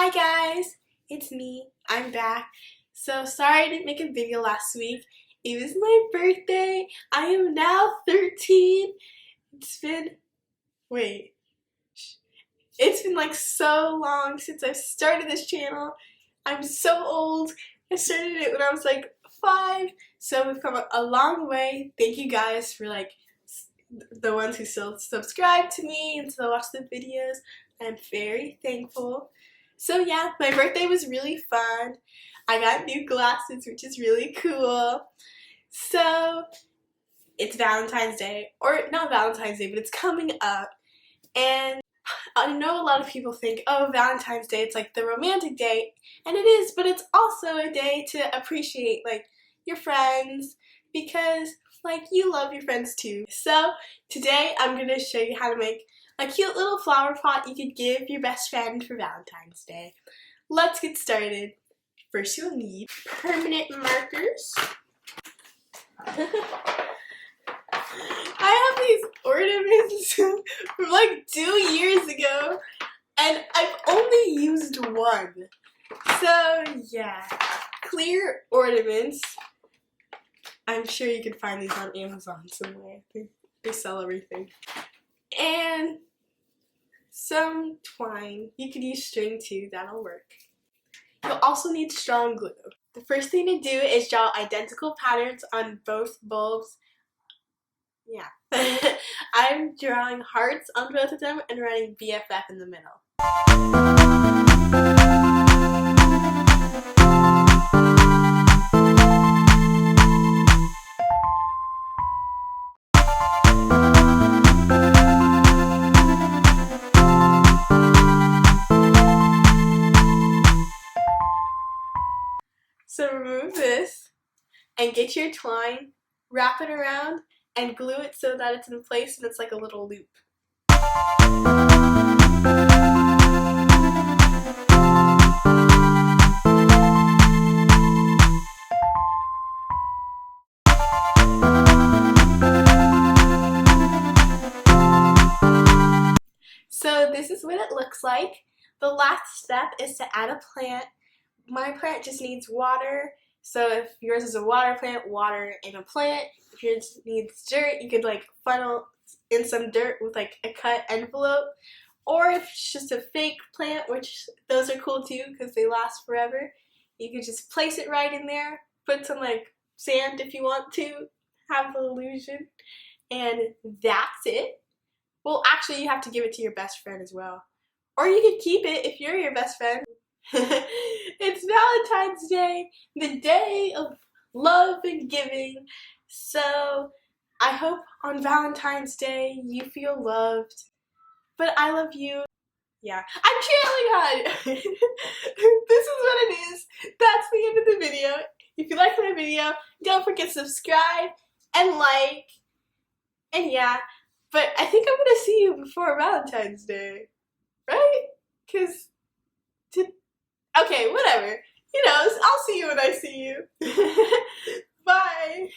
Hi guys, it's me. I'm back. So sorry I didn't make a video last week. It was my birthday. I am now 13. It's been like so long since I've started this channel. I'm so old. I started it when I was like 5. So we've come a long way. Thank you guys for the ones who still subscribe to me and still watch the videos. I'm very thankful. So yeah, my birthday was really fun. I got new glasses, which is really cool. So it's Valentine's Day, or not Valentine's Day, but it's coming up. And I know a lot of people think, oh, Valentine's Day, it's like the romantic day, and it is, but it's also a day to appreciate your friends, because you love your friends too. So today I'm going to show you how to make a cute little flower pot you could give your best friend for Valentine's Day. Let's get started. First you'll need permanent markers. I have these ornaments from 2 years ago, and I've only used one. So yeah, clear ornaments. I'm sure you can find these on Amazon somewhere. They sell everything. And some twine. You could use string too, that'll work. You'll also need strong glue. The first thing to do is draw identical patterns on both bulbs. Yeah. I'm drawing hearts on both of them and writing BFF in the middle. So remove this and get your twine, wrap it around, and glue it so that it's in place and it's like a little loop. So this is what it looks like. The last step is to add a plant. My plant just needs water. So if yours is a water plant, water in a plant. If yours needs dirt, you could funnel in some dirt with a cut envelope. Or if it's just a fake plant, which those are cool too because they last forever, you could just place it right in there. Put some sand if you want to have the illusion. And that's it. Well, actually you have to give it to your best friend as well. Or you could keep it if you're your best friend. It's Valentine's Day, the day of love and giving. So I hope on Valentine's Day you feel loved. But I love you. Yeah, I'm trailing on. This is what it is. That's the end of the video. If you like my video, don't forget to subscribe and like. And yeah, but I think I'm gonna see you before Valentine's Day, right? Okay, whatever. I'll see you when I see you. Bye.